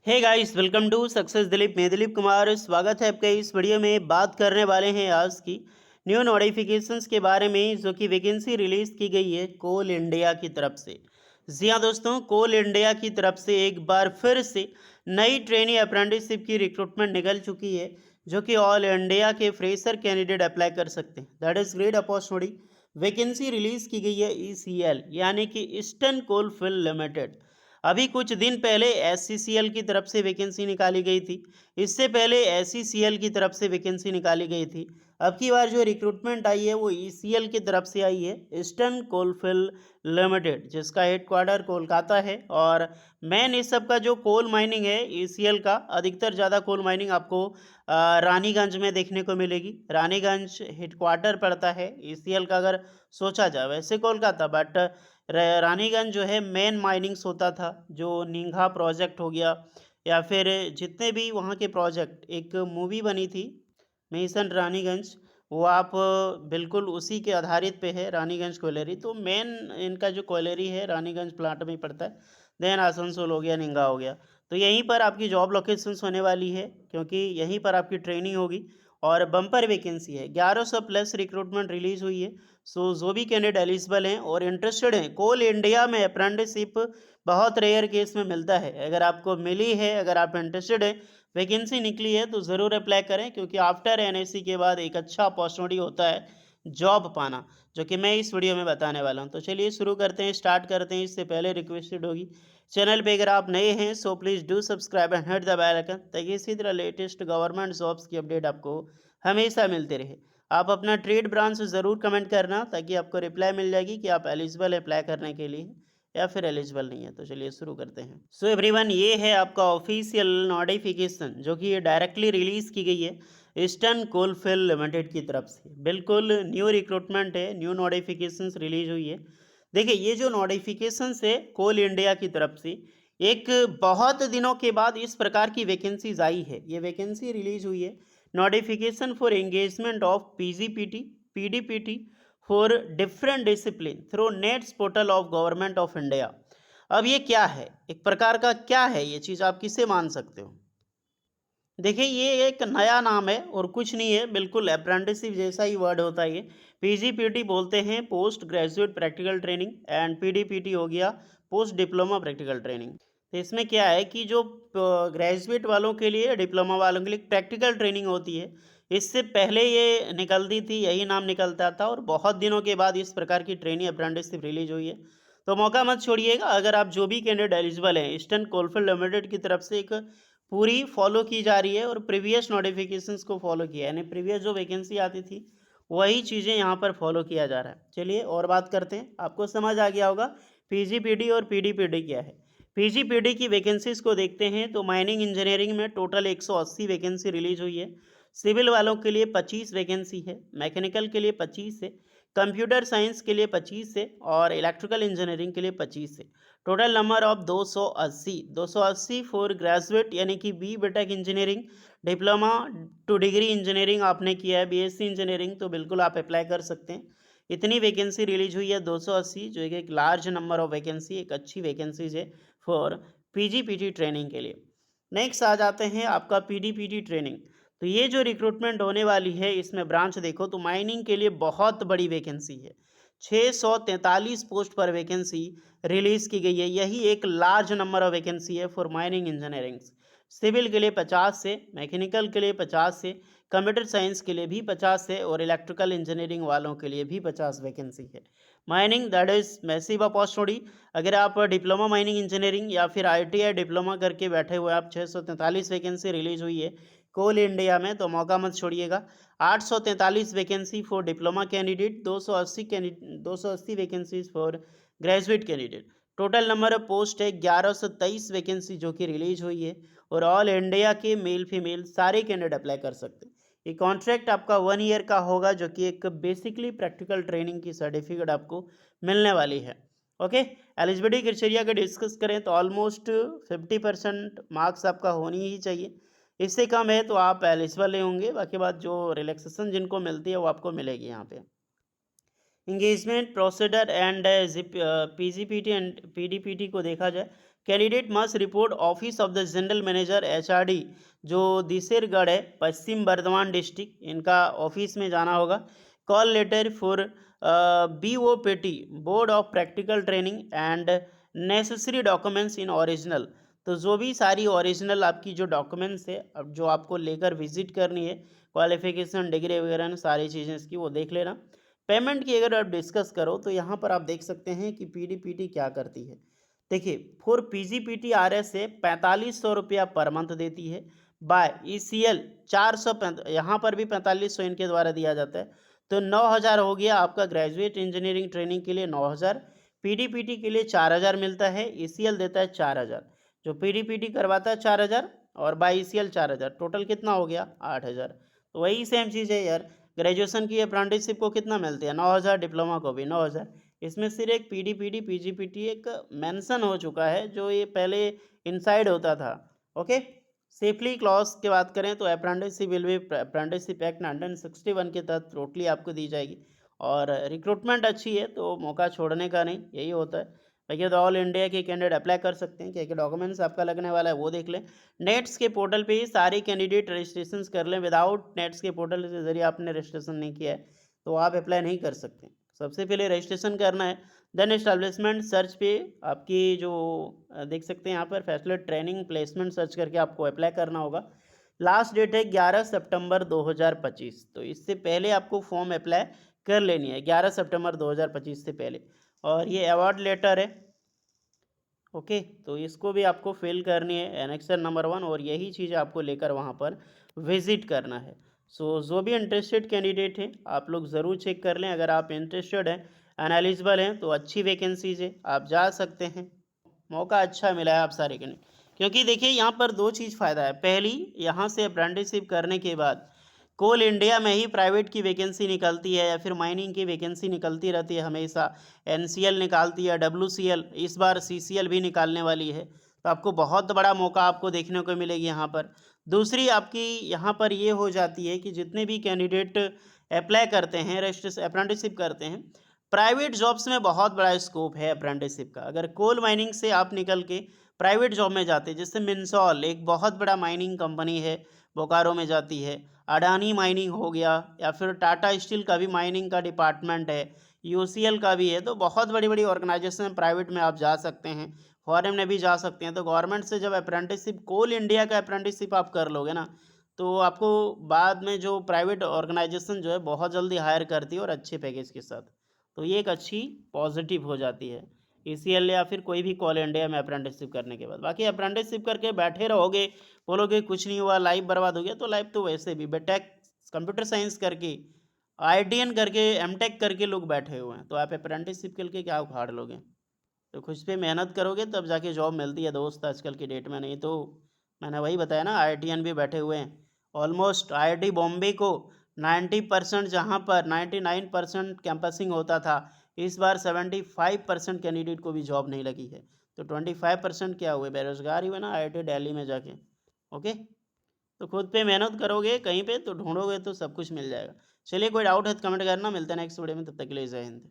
Hey guys, welcome to success Dilip. मैं दिलीप कुमार, स्वागत है आपका। इस वीडियो में बात करने वाले हैं आज की न्यू नोटिफिकेशंस के बारे में, जो कि वैकेंसी रिलीज़ की गई है कोल इंडिया की तरफ से। जी हाँ दोस्तों, कोल इंडिया की तरफ से एक बार फिर से नई ट्रेनी अप्रेंटिसशिप की रिक्रूटमेंट निकल चुकी है, जो कि ऑल इंडिया के फ्रेशर कैंडिडेट अप्लाई कर सकते हैं। That is great opportunity. Vacancy release की गई है ईसीएल यानी कि ईस्टर्न कोल फील्ड लिमिटेड। अभी कुछ दिन पहले एससीसीएल की तरफ से वैकेंसी निकाली गई थी। इससे पहले एससीसीएल की तरफ से वैकेंसी निकाली गई थी। अब की बार जो रिक्रूटमेंट आई है वो ईसीएल की तरफ से आई है, ईस्टर्न कोलफील्ड लिमिटेड, जिसका हेडक्वार्टर कोलकाता है। और मेन इस सब का जो कोल माइनिंग है ईसीएल का, अधिकतर ज़्यादा कोल माइनिंग आपको रानीगंज में देखने को मिलेगी। रानीगंज हेडक्वार्टर पड़ता है ईसीएल का, अगर सोचा जाए। वैसे कोलकाता, बट रानीगंज जो है मेन माइनिंग्स होता था। जो नींगा प्रोजेक्ट हो गया या फिर जितने भी वहाँ के प्रोजेक्ट, एक मूवी बनी थी मिशन रानीगंज, वो आप बिल्कुल उसी के आधारित पे है रानीगंज क्वेलरी। तो मेन इनका जो क्वेलरी है रानीगंज प्लांट में ही पड़ता है। देन आसनसोल हो गया, निंगा हो गया। तो यहीं पर आपकी जॉब लोकेशंस होने वाली है, क्योंकि यहीं पर आपकी ट्रेनिंग होगी। और बम्पर वैकेंसी है, 1100 प्लस रिक्रूटमेंट रिलीज हुई है। सो जो भी कैंडिडेट एलिजिबल हैं और इंटरेस्टेड हैं, कोल इंडिया में अप्रेंटिसशिप बहुत रेयर केस में मिलता है। अगर आपको मिली है, अगर आप इंटरेस्टेड हैं, वैकेंसी निकली है, तो ज़रूर अप्लाई करें, क्योंकि आफ्टर एनएससी के बाद एक अच्छा अपॉर्चुनिटी होता है जॉब पाना, जो कि मैं इस वीडियो में बताने वाला हूं। तो चलिए शुरू करते हैं, स्टार्ट करते हैं। इससे पहले रिक्वेस्टेड होगी, चैनल पे अगर आप नए हैं so please do subscribe and hit the bell icon, ताकि इसी तरह लेटेस्ट गवर्नमेंट जॉब्स की अपडेट आपको हमेशा मिलते रहे। आप अपना ट्रेड ब्रांच ज़रूर कमेंट करना, ताकि आपको रिप्लाई मिल जाएगी कि आप एलिजिबल अप्लाई करने के लिए या फिर एलिजिबल नहीं है। तो चलिए शुरू करते हैं। सो एवरीवन, ये है आपका ऑफिशियल नोटिफिकेशन, जो कि ये डायरेक्टली रिलीज़ की गई है ईस्टर्न कोलफील्ड लिमिटेड की तरफ से। बिल्कुल न्यू रिक्रूटमेंट है, न्यू नोटिफिकेशंस रिलीज हुई है। देखिए, ये जो नोटिफिकेशंस है कोल इंडिया की तरफ से, एक बहुत दिनों के बाद इस प्रकार की वैकेंसीज आई है। ये वैकेंसी रिलीज हुई है, notification for engagement of PGPT PDPT for different discipline through NATS portal of government of India. अब ये क्या है, एक प्रकार का क्या है ये चीज़, आप किसे मान सकते हो? देखिए, ये एक नया नाम है और कुछ नहीं है, बिल्कुल अप्रेंटिसशिप जैसा ही वर्ड होता है ये। पीजीपीटी बोलते हैं, post graduate practical training, and PDPT हो गया पोस्ट डिप्लोमा प्रैक्टिकल ट्रेनिंग। तो इसमें क्या है कि जो ग्रेजुएट वालों के लिए, डिप्लोमा वालों के लिए प्रैक्टिकल ट्रेनिंग होती है। इससे पहले ये निकलती थी, यही नाम निकलता था, और बहुत दिनों के बाद इस प्रकार की ट्रेनिंग अप्रेंटिसशिप रिलीज हुई है। तो मौका मत छोड़िएगा। अगर आप जो भी कैंडिडेट एलिजिबल हैं, ईस्टर्न कोलफील्ड लिमिटेड की तरफ से एक पूरी फॉलो की जा रही है, और प्रीवियस नोटिफिकेशंस को फॉलो किया, यानी प्रीवियस जो वैकेंसी आती थी वही चीज़ें यहाँ पर फॉलो किया जा रहा है। चलिए और बात करते हैं, आपको समझ आ गया होगा पीजीपीडी और पीडीपीडी क्या है। पीजीपीडी की वैकेंसीज को देखते हैं, तो माइनिंग इंजीनियरिंग में टोटल 180 वैकेंसी रिलीज हुई है। सिविल वालों के लिए 25 वैकेंसी है, मैकेनिकल के लिए 25 है, कंप्यूटर साइंस के लिए 25 है, और इलेक्ट्रिकल इंजीनियरिंग के लिए 25 है। Total number of 280 for graduate, यानी कि B tech engineering, diploma to degree engineering आपने किया है, बीएससी इंजीनियरिंग, तो बिल्कुल आप अप्लाई कर सकते हैं। इतनी वैकेंसी रिलीज हुई है 280, जो एक लार्ज नंबर ऑफ वैकेंसी, एक अच्छी वैकेंसीज है फॉर पीजीपीटी ट्रेनिंग के लिए। नेक्स्ट आ जाते हैं आपका पीडीपीटी ट्रेनिंग। तो ये जो रिक्रूटमेंट होने वाली है, इसमें ब्रांच देखो तो माइनिंग के लिए बहुत बड़ी वैकेंसी है। 643 पोस्ट पर वैकेंसी रिलीज की गई है। यही एक लार्ज नंबर ऑफ वैकेंसी है फॉर माइनिंग इंजीनियरिंग। सिविल के लिए 50 से, मैकेनिकल के लिए 50 से, कंप्यूटर साइंस के लिए भी 50 से, और इलेक्ट्रिकल इंजीनियरिंग वालों के लिए भी 50 वैकेंसी है। Mining, that is massive opportunity. अगर आप डिप्लोमा माइनिंग इंजीनियरिंग या फिर आईटीआई डिप्लोमा करके बैठे हुए, आप 643 वैकेंसी रिलीज हुई है कोल इंडिया में, तो मौका मत छोड़िएगा। 843 vacancy for diploma candidate, 280 vacancies for graduate candidate. Total number of post है 1123 वैकेंसी, जो कि रिलीज हुई है। और ऑल इंडिया के मेल फीमेल सारे कैंडिडेट अप्लाई कर सकते हैं। ये कॉन्ट्रैक्ट आपका 1 ईयर का होगा, जो कि एक बेसिकली प्रैक्टिकल ट्रेनिंग की सर्टिफिकेट आपको मिलने वाली है। ओके, एलिजिबिलिटी क्राइटेरिया का डिस्कस करें तो ऑलमोस्ट 50% मार्क्स आपका होनी ही चाहिए। इससे कम है तो आप एलिजिबल नहीं होंगे। बाकी बात जो रिलैक्सेशन जिनको मिलती है वो आपको मिलेगी यहाँ पे। Engagement procedure and PGPT and PDPT को देखा जाए, candidate must report office of the general manager HRD, जो दिसेरगढ़ है, पश्चिम बर्धमान डिस्ट्रिक्ट, इनका ऑफिस में जाना होगा। Call letter for BOPT, board of practical training and necessary documents in original. तो जो भी सारी ओरिजिनल आपकी जो डॉक्यूमेंट्स है, अब जो आपको लेकर विजिट करनी है, क्वालिफिकेशन डिग्री वगैरह सारी चीज़ें इसकी वो देख लेना। पेमेंट की अगर आप डिस्कस करो तो यहाँ पर आप देख सकते हैं कि PDPT क्या करती है। देखिए, फॉर PGPT-RS से 4500 रुपया पर मंथ देती है। बाय ECL 400, यहाँ पर भी 4500 इनके द्वारा दिया जाता है। तो 9000 हो गया आपका ग्रेजुएट इंजीनियरिंग ट्रेनिंग के लिए 9000, PDPT के लिए 4000 मिलता है, ECL देता है 4000, जो PDPT करवाता है 4000 और बाय ECL 4000, टोटल कितना हो गया 8000। तो वही सेम चीज़ है यार, ग्रेजुएशन की अप्रेंटिसशिप को कितना मिलती है 9000, डिप्लोमा को भी 9000। इसमें सिर्फ एक PDPT PGPT एक मेंशन हो चुका है, जो ये पहले इनसाइड होता था। ओके, सेफली क्लॉज की बात करें तो apprenticeship will be apprenticeship act 1961 के तहत टोटली आपको दी जाएगी, और रिक्रूटमेंट अच्छी है तो मौका छोड़ने का नहीं, यही होता है। देखिए, तो ऑल इंडिया के कैंडिडेट अप्लाई कर सकते हैं, क्या क्या डॉक्यूमेंट्स आपका लगने वाला है वो देख लें। नेट्स के पोर्टल पे ही सारे कैंडिडेट रजिस्ट्रेशन कर लें। विदाउट नेट्स के पोर्टल के जरिए आपने रजिस्ट्रेशन नहीं किया है तो आप अप्लाई नहीं कर सकते। सबसे पहले रजिस्ट्रेशन करना है, देन एस्टेब्लिशमेंट सर्च पे आपकी जो देख सकते हैं यहाँ पर फैसिलिटी ट्रेनिंग प्लेसमेंट सर्च करके आपको अप्लाई करना होगा। लास्ट डेट है 11 सितंबर 2025, तो इससे पहले आपको फॉर्म अप्लाई कर लेनी है 11 सितंबर 2025 से पहले। और ये अवार्ड लेटर है, ओके, तो इसको भी आपको फिल करनी है, एनेक्सर नंबर 1, और यही चीज़ आपको लेकर वहाँ पर विजिट करना है। सो जो भी इंटरेस्टेड कैंडिडेट हैं आप लोग ज़रूर चेक कर लें, अगर आप इंटरेस्टेड हैं, एनालिजिबल हैं, तो अच्छी वैकेंसीज है, आप जा सकते हैं। मौका अच्छा मिला है आप सारे के लिए, क्योंकि देखिए यहाँ पर दो चीज़ फ़ायदा है। पहली, यहाँ से अप्रेंटिसशिप करने के बाद कोल इंडिया में ही प्राइवेट की वैकेंसी निकलती है, या फिर माइनिंग की वैकेंसी निकलती रहती है हमेशा। NCL निकालती है, WCL, इस बार CCL भी निकालने वाली है, तो आपको बहुत बड़ा मौका आपको देखने को मिलेगी यहाँ पर। दूसरी आपकी यहाँ पर ये हो जाती है कि जितने भी कैंडिडेट अप्लाई करते हैं, रजिस्ट्रेशन अप्रेंटिसशिप करते हैं, प्राइवेट जॉब्स में बहुत बड़ा स्कोप है अप्रेंटिसशिप का। अगर कोल माइनिंग से आप निकल के प्राइवेट जॉब में जाते हैं, जैसे मिनसॉल एक बहुत बड़ा माइनिंग कंपनी है, बोकारो में जाती है, अडानी माइनिंग हो गया, या फिर टाटा स्टील का भी माइनिंग का डिपार्टमेंट है, UCL का भी है, तो बहुत बड़ी बड़ी ऑर्गेनाइजेशन प्राइवेट में आप जा सकते हैं, फॉरेन में भी जा सकते हैं। तो गवर्नमेंट से जब अप्रेंटिसशिप, कोल इंडिया का अप्रेंटिसशिप आप कर लोगे ना, तो आपको बाद में जो प्राइवेट ऑर्गेनाइजेशन जो है बहुत जल्दी हायर करती है और अच्छे पैकेज के साथ। तो ये एक अच्छी पॉजिटिव हो जाती है ECL या फिर कोई भी कॉल इंडिया में अप्रेंटिसशिप करने के बाद। बाकी अप्रेंटिसशिप करके बैठे रहोगे, बोलोगे कुछ नहीं हुआ, लाइफ बर्बाद हो गया, तो लाइफ तो वैसे भी बेटेक कंप्यूटर साइंस करके, IITN करके, MTech करके लोग बैठे हुए हैं, तो आप अप्रेंटिसशिप करके क्या उखाड़ लोगे? तो खुद पे मेहनत करोगे तब जाके जॉब मिलती है दोस्त आजकल की डेट में, नहीं तो मैंने वही बताया ना, IITN भी बैठे हुए हैं। ऑलमोस्ट IIT बॉम्बे को 90%, जहाँ पर 99% कैंपसिंग होता था, इस बार 75% कैंडिडेट को भी जॉब नहीं लगी है। तो 25% क्या हुए, बेरोजगार ही हुए ना IIT दिल्ली में जाके। ओके, तो खुद पे मेहनत करोगे कहीं पे तो ढूंढोगे तो सब कुछ मिल जाएगा। चलिए, कोई डाउट है तो कमेंट करना, मिलते हैं नेक्स्ट वीडियो में, तब तक के लिए जय हिंद।